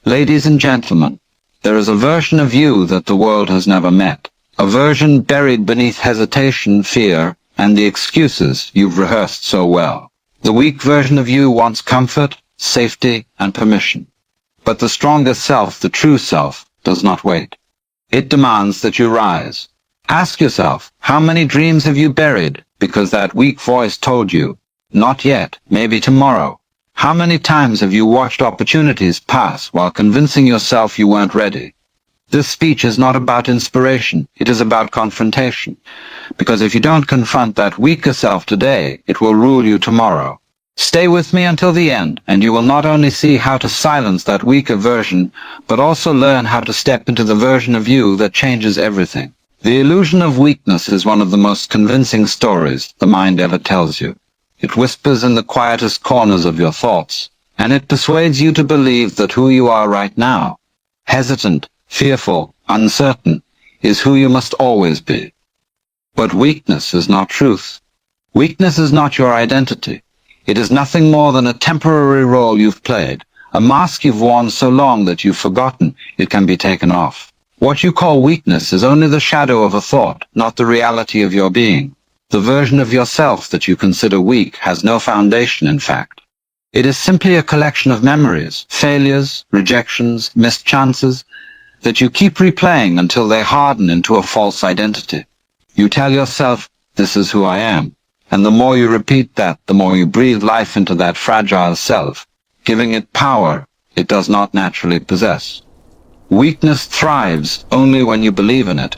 Ladies and gentlemen, there is a version of you that the world has never met. A version buried beneath hesitation, fear, and the excuses you've rehearsed so well. The weak version of you wants comfort, safety, and permission. But the stronger self, the true self, does not wait. It demands that you rise. Ask yourself, how many dreams have you buried because that weak voice told you, not yet, maybe tomorrow? How many times have you watched opportunities pass while convincing yourself you weren't ready? This speech is not about inspiration, it is about confrontation. Because if you don't confront that weaker self today, it will rule you tomorrow. Stay with me until the end, and you will not only see how to silence that weaker version, but also learn how to step into the version of you that changes everything. The illusion of weakness is one of the most convincing stories the mind ever tells you. It whispers in the quietest corners of your thoughts, and it persuades you to believe that who you are right now, hesitant, fearful, uncertain, is who you must always be. But weakness is not truth. Weakness is not your identity. It is nothing more than a temporary role you've played, a mask you've worn so long that you've forgotten it can be taken off. What you call weakness is only the shadow of a thought, not the reality of your being. The version of yourself that you consider weak has no foundation, in fact. It is simply a collection of memories, failures, rejections, missed chances, that you keep replaying until they harden into a false identity. You tell yourself, this is who I am. And the more you repeat that, the more you breathe life into that fragile self, giving it power it does not naturally possess. Weakness thrives only when you believe in it.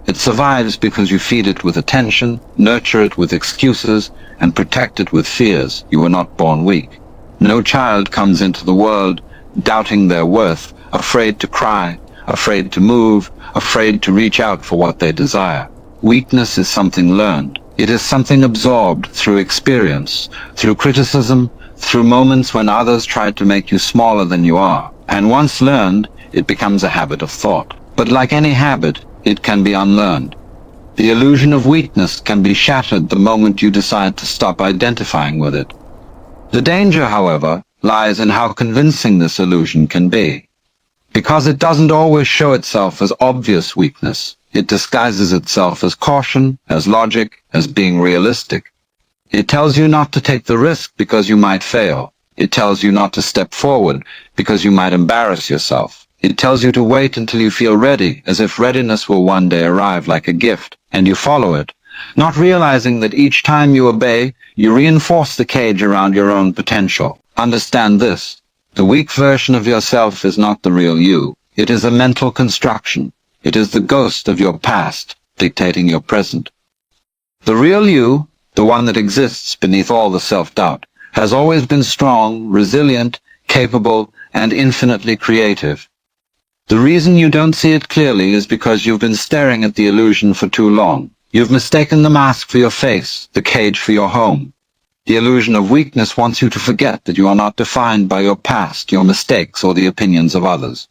It survives because you feed it with attention, nurture it with excuses, and protect it with fears. You were not born weak. No child comes into the world doubting their worth, afraid to cry, afraid to move, afraid to reach out for what they desire. Weakness is something learned. It is something absorbed through experience, through criticism, through moments when others tried to make you smaller than you are. And once learned, it becomes a habit of thought. But like any habit, it can be unlearned. The illusion of weakness can be shattered the moment you decide to stop identifying with it. The danger, however, lies in how convincing this illusion can be. Because it doesn't always show itself as obvious weakness. It disguises itself as caution, as logic, as being realistic. It tells you not to take the risk because you might fail. It tells you not to step forward because you might embarrass yourself. It tells you to wait until you feel ready, as if readiness will one day arrive like a gift, and you follow it, not realizing that each time you obey, you reinforce the cage around your own potential. Understand this. The weak version of yourself is not the real you. It is a mental construction. It is the ghost of your past, dictating your present. The real you, the one that exists beneath all the self-doubt, has always been strong, resilient, capable, and infinitely creative. The reason you don't see it clearly is because you've been staring at the illusion for too long. You've mistaken the mask for your face, the cage for your home. The illusion of weakness wants you to forget that you are not defined by your past, your mistakes, or the opinions of others.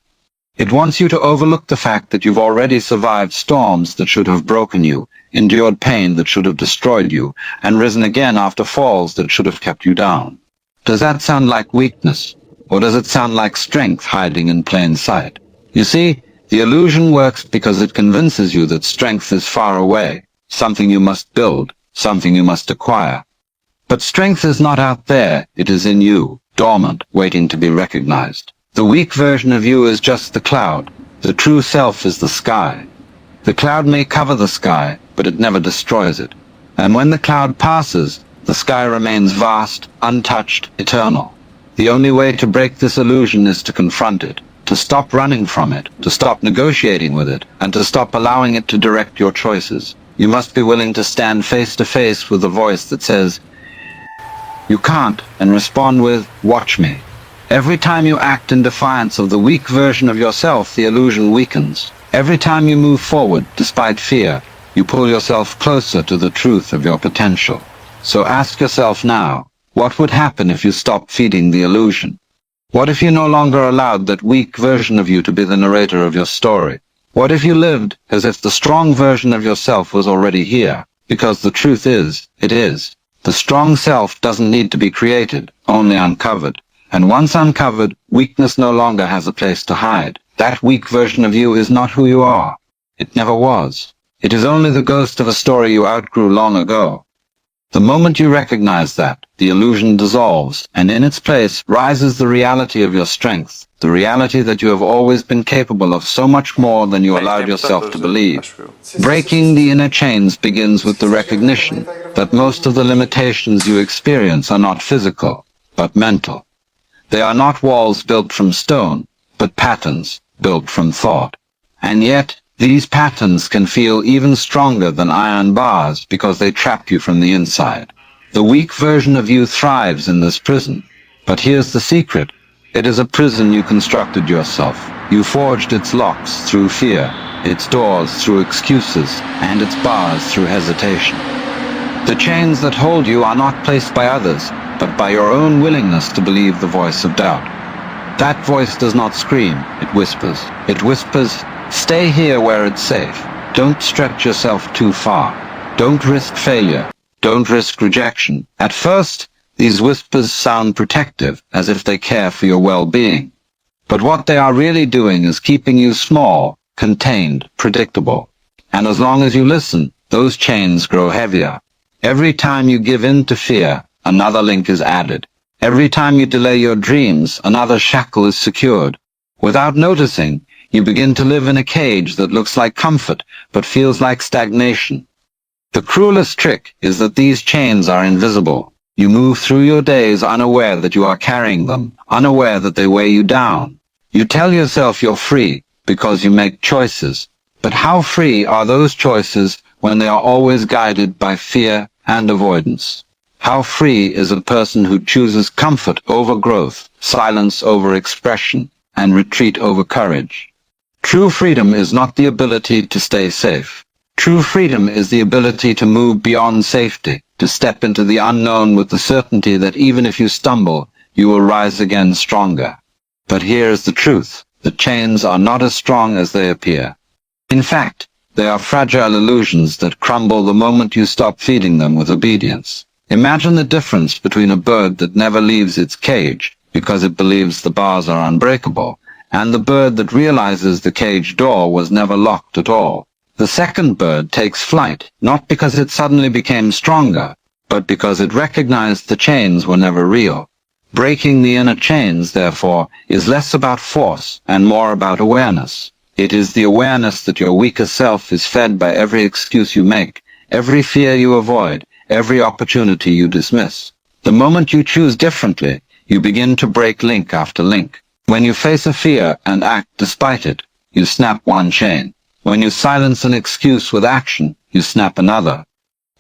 It wants you to overlook the fact that you've already survived storms that should have broken you, endured pain that should have destroyed you, and risen again after falls that should have kept you down. Does that sound like weakness, or does it sound like strength hiding in plain sight? You see, the illusion works because it convinces you that strength is far away, something you must build, something you must acquire. But strength is not out there, it is in you, dormant, waiting to be recognized. The weak version of you is just the cloud. The true self is the sky. The cloud may cover the sky, but it never destroys it. And when the cloud passes, the sky remains vast, untouched, eternal. The only way to break this illusion is to confront it, to stop running from it, to stop negotiating with it, and to stop allowing it to direct your choices. You must be willing to stand face to face with the voice that says, "You can't," and respond with, "Watch me." Every time you act in defiance of the weak version of yourself, the illusion weakens. Every time you move forward, despite fear, you pull yourself closer to the truth of your potential. So ask yourself now, what would happen if you stopped feeding the illusion? What if you no longer allowed that weak version of you to be the narrator of your story? What if you lived as if the strong version of yourself was already here? Because the truth is, it is. The strong self doesn't need to be created, only uncovered. And once uncovered, weakness no longer has a place to hide. That weak version of you is not who you are. It never was. It is only the ghost of a story you outgrew long ago. The moment you recognize that, the illusion dissolves, and in its place rises the reality of your strength, the reality that you have always been capable of so much more than you allowed yourself to believe. Breaking the inner chains begins with the recognition that most of the limitations you experience are not physical, but mental. They are not walls built from stone, but patterns built from thought. And yet, these patterns can feel even stronger than iron bars because they trap you from the inside. The weak version of you thrives in this prison. But here's the secret. It is a prison you constructed yourself. You forged its locks through fear, its doors through excuses, and its bars through hesitation. The chains that hold you are not placed by others, but by your own willingness to believe the voice of doubt. That voice does not scream, it whispers. It whispers, stay here where it's safe. Don't stretch yourself too far. Don't risk failure. Don't risk rejection. At first, these whispers sound protective, as if they care for your well-being. But what they are really doing is keeping you small, contained, predictable. And as long as you listen, those chains grow heavier. Every time you give in to fear, another link is added. Every time you delay your dreams, another shackle is secured. Without noticing, you begin to live in a cage that looks like comfort, but feels like stagnation. The cruelest trick is that these chains are invisible. You move through your days unaware that you are carrying them, unaware that they weigh you down. You tell yourself you're free because you make choices. But how free are those choices when they are always guided by fear and avoidance? How free is a person who chooses comfort over growth, silence over expression, and retreat over courage? True freedom is not the ability to stay safe. True freedom is the ability to move beyond safety, to step into the unknown with the certainty that even if you stumble, you will rise again stronger. But here is the truth. The chains are not as strong as they appear. In fact, they are fragile illusions that crumble the moment you stop feeding them with obedience. Imagine the difference between a bird that never leaves its cage because it believes the bars are unbreakable, and the bird that realizes the cage door was never locked at all. The second bird takes flight, not because it suddenly became stronger, but because it recognized the chains were never real. Breaking the inner chains, therefore, is less about force and more about awareness. It is the awareness that your weaker self is fed by every excuse you make, every fear you avoid, every opportunity you dismiss. The moment you choose differently, you begin to break link after link. When you face a fear and act despite it, you snap one chain. When you silence an excuse with action, you snap another.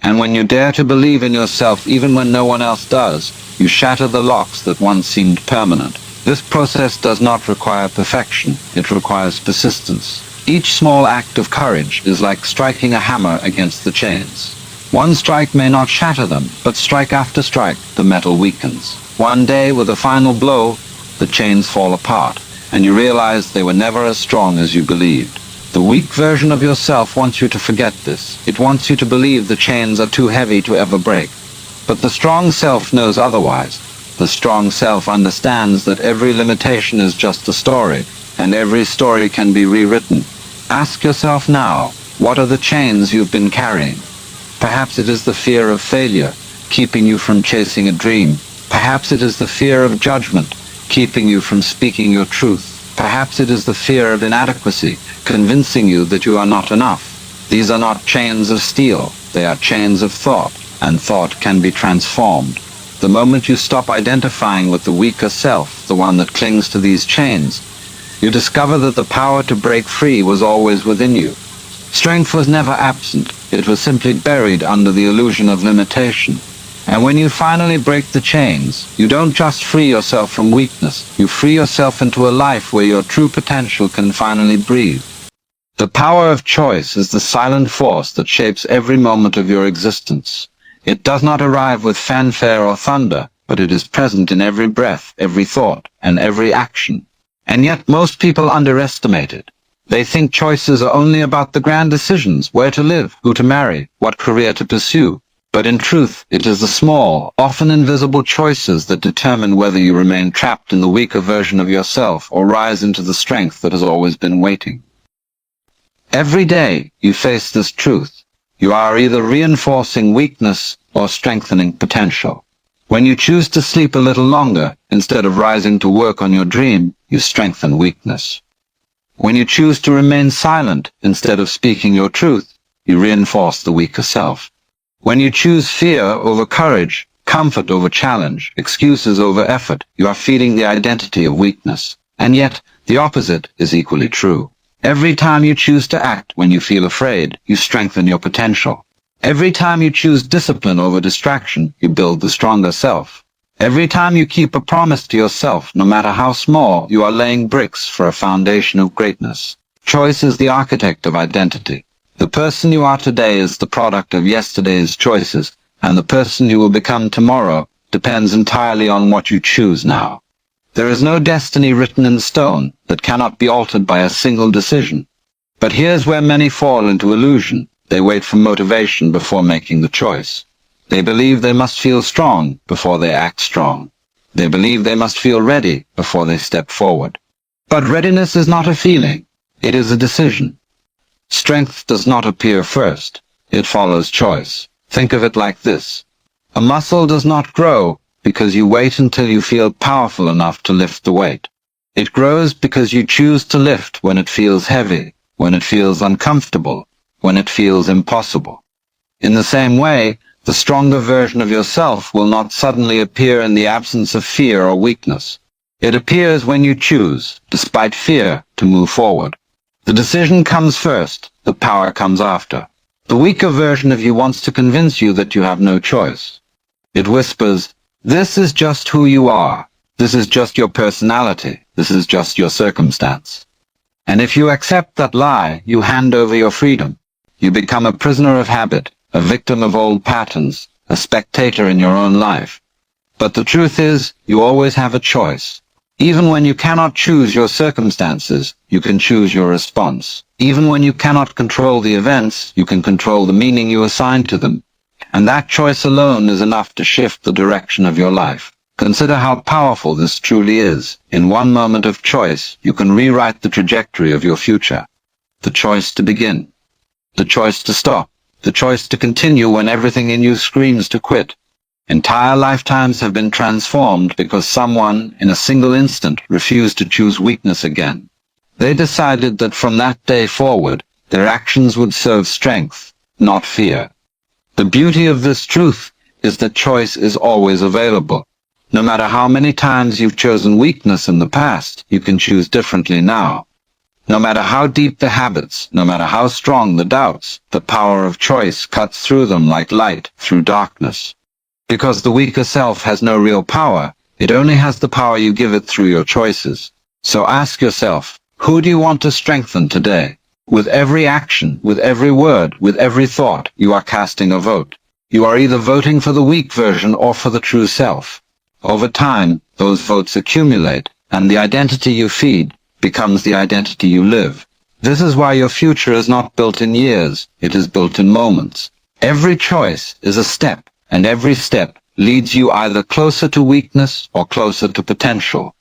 And when you dare to believe in yourself even when no one else does, you shatter the locks that once seemed permanent. This process does not require perfection, it requires persistence. Each small act of courage is like striking a hammer against the chains. One strike may not shatter them, but strike after strike, the metal weakens. One day, with a final blow, the chains fall apart, and you realize they were never as strong as you believed. The weak version of yourself wants you to forget this. It wants you to believe the chains are too heavy to ever break. But the strong self knows otherwise. The strong self understands that every limitation is just a story, and every story can be rewritten. Ask yourself now, what are the chains you've been carrying? Perhaps it is the fear of failure, keeping you from chasing a dream. Perhaps it is the fear of judgment, keeping you from speaking your truth. Perhaps it is the fear of inadequacy, convincing you that you are not enough. These are not chains of steel, they are chains of thought, and thought can be transformed. The moment you stop identifying with the weaker self, the one that clings to these chains, you discover that the power to break free was always within you. Strength was never absent, it was simply buried under the illusion of limitation. And when you finally break the chains, you don't just free yourself from weakness, you free yourself into a life where your true potential can finally breathe. The power of choice is the silent force that shapes every moment of your existence. It does not arrive with fanfare or thunder, but it is present in every breath, every thought, and every action. And yet most people underestimate it. They think choices are only about the grand decisions, where to live, who to marry, what career to pursue. But in truth, it is the small, often invisible choices that determine whether you remain trapped in the weaker version of yourself or rise into the strength that has always been waiting. Every day you face this truth. You are either reinforcing weakness or strengthening potential. When you choose to sleep a little longer instead of rising to work on your dream, you strengthen weakness. When you choose to remain silent instead of speaking your truth, you reinforce the weaker self. When you choose fear over courage, comfort over challenge, excuses over effort, you are feeding the identity of weakness. And yet, the opposite is equally true. Every time you choose to act when you feel afraid, you strengthen your potential. Every time you choose discipline over distraction, you build the stronger self. Every time you keep a promise to yourself, no matter how small, you are laying bricks for a foundation of greatness. Choice is the architect of identity. The person you are today is the product of yesterday's choices, and the person you will become tomorrow depends entirely on what you choose now. There is no destiny written in stone that cannot be altered by a single decision. But here's where many fall into illusion. They wait for motivation before making the choice. They believe they must feel strong before they act strong. They believe they must feel ready before they step forward. But readiness is not a feeling. It is a decision. Strength does not appear first. It follows choice. Think of it like this. A muscle does not grow because you wait until you feel powerful enough to lift the weight. It grows because you choose to lift when it feels heavy, when it feels uncomfortable, when it feels impossible. In the same way, the stronger version of yourself will not suddenly appear in the absence of fear or weakness. It appears when you choose, despite fear, to move forward. The decision comes first, the power comes after. The weaker version of you wants to convince you that you have no choice. It whispers, "This is just who you are. This is just your personality. This is just your circumstance." And if you accept that lie, you hand over your freedom. You become a prisoner of habit, a victim of old patterns, a spectator in your own life. But the truth is, you always have a choice. Even when you cannot choose your circumstances, you can choose your response. Even when you cannot control the events, you can control the meaning you assign to them. And that choice alone is enough to shift the direction of your life. Consider how powerful this truly is. In one moment of choice, you can rewrite the trajectory of your future. The choice to begin. The choice to stop. The choice to continue when everything in you screams to quit. Entire lifetimes have been transformed because someone, in a single instant, refused to choose weakness again. They decided that from that day forward, their actions would serve strength, not fear. The beauty of this truth is that choice is always available. No matter how many times you've chosen weakness in the past, you can choose differently now. No matter how deep the habits, no matter how strong the doubts, the power of choice cuts through them like light through darkness. Because the weaker self has no real power, it only has the power you give it through your choices. So ask yourself, who do you want to strengthen today? With every action, with every word, with every thought, you are casting a vote. You are either voting for the weak version or for the true self. Over time, those votes accumulate, and the identity you feed becomes the identity you live. This is why your future is not built in years, it is built in moments. Every choice is a step, and every step leads you either closer to weakness or closer to potential.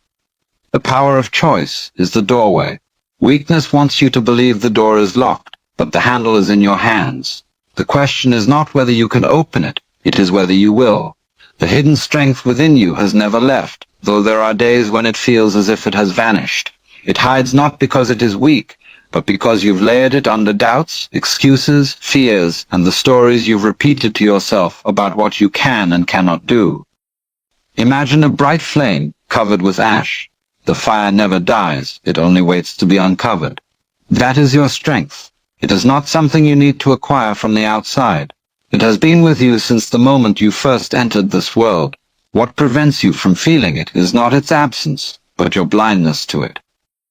The power of choice is the doorway. Weakness wants you to believe the door is locked, but the handle is in your hands. The question is not whether you can open it, it is whether you will. The hidden strength within you has never left, though there are days when it feels as if it has vanished. It hides not because it is weak, but because you've layered it under doubts, excuses, fears, and the stories you've repeated to yourself about what you can and cannot do. Imagine a bright flame covered with ash. The fire never dies, it only waits to be uncovered. That is your strength. It is not something you need to acquire from the outside. It has been with you since the moment you first entered this world. What prevents you from feeling it is not its absence, but your blindness to it.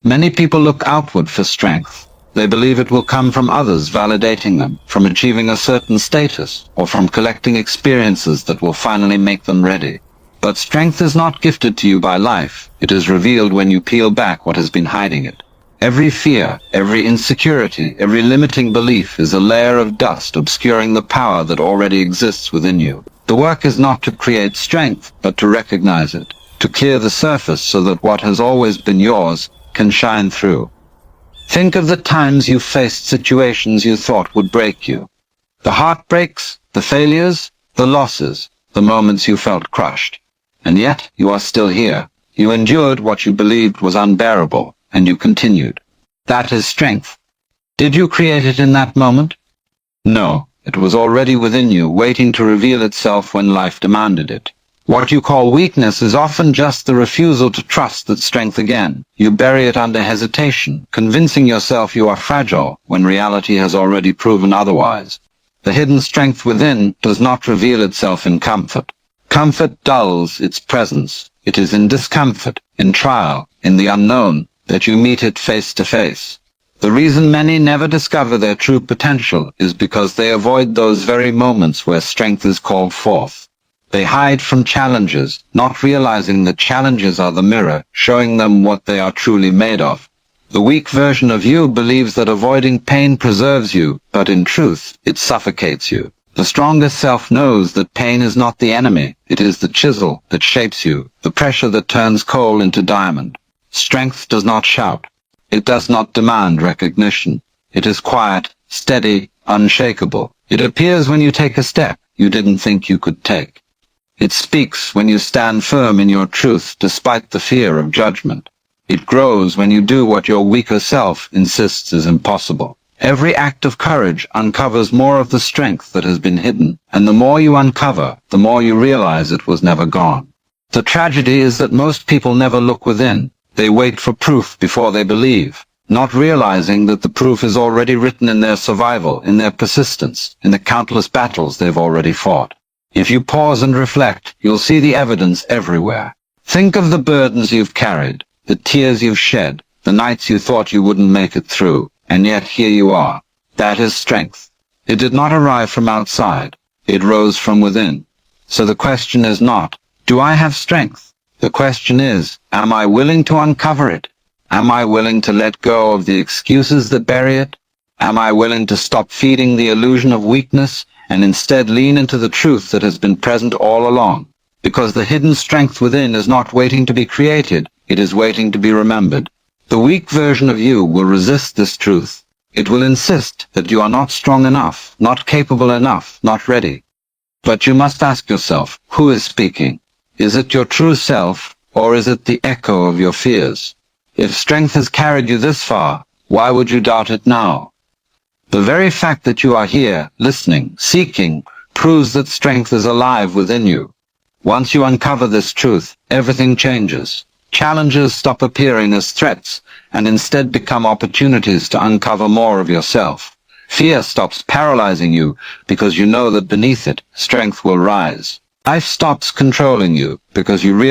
Many people look outward for strength. They believe it will come from others validating them, from achieving a certain status, or from collecting experiences that will finally make them ready. But strength is not gifted to you by life. It is revealed when you peel back what has been hiding it. Every fear, every insecurity, every limiting belief is a layer of dust obscuring the power that already exists within you. The work is not to create strength, but to recognize it, to clear the surface so that what has always been yours can shine through. Think of the times you faced situations you thought would break you. The heartbreaks, the failures, the losses, the moments you felt crushed. And yet you are still here. You endured what you believed was unbearable, and you continued. That is strength. Did you create it in that moment? No, it was already within you, waiting to reveal itself when life demanded it. What you call weakness is often just the refusal to trust that strength again. You bury it under hesitation, convincing yourself you are fragile when reality has already proven otherwise. The hidden strength within does not reveal itself in comfort. Comfort dulls its presence. It is in discomfort, in trial, in the unknown, that you meet it face to face. The reason many never discover their true potential is because they avoid those very moments where strength is called forth. They hide from challenges, not realizing that challenges are the mirror, showing them what they are truly made of. The weak version of you believes that avoiding pain preserves you, but in truth, it suffocates you. The strongest self knows that pain is not the enemy. It is the chisel that shapes you, the pressure that turns coal into diamond. Strength does not shout. It does not demand recognition. It is quiet, steady, unshakable. It appears when you take a step you didn't think you could take. It speaks when you stand firm in your truth despite the fear of judgment. It grows when you do what your weaker self insists is impossible. Every act of courage uncovers more of the strength that has been hidden, and the more you uncover, the more you realize it was never gone. The tragedy is that most people never look within. They wait for proof before they believe, not realizing that the proof is already written in their survival, in their persistence, in the countless battles they've already fought. If you pause and reflect, you'll see the evidence everywhere. Think of the burdens you've carried, the tears you've shed, the nights you thought you wouldn't make it through, and yet here you are. That is strength. It did not arrive from outside. It rose from within. So the question is not, do I have strength? The question is, am I willing to uncover it? Am I willing to let go of the excuses that bury it? Am I willing to stop feeding the illusion of weakness and instead lean into the truth that has been present all along? Because the hidden strength within is not waiting to be created, it is waiting to be remembered. The weak version of you will resist this truth. It will insist that you are not strong enough, not capable enough, not ready. But you must ask yourself, who is speaking? Is it your true self, or is it the echo of your fears? If strength has carried you this far, why would you doubt it now? The very fact that you are here, listening, seeking, proves that strength is alive within you. Once you uncover this truth, everything changes. Challenges stop appearing as threats, and instead become opportunities to uncover more of yourself. Fear stops paralyzing you, because you know that beneath it, strength will rise. Life stops controlling you, because you realize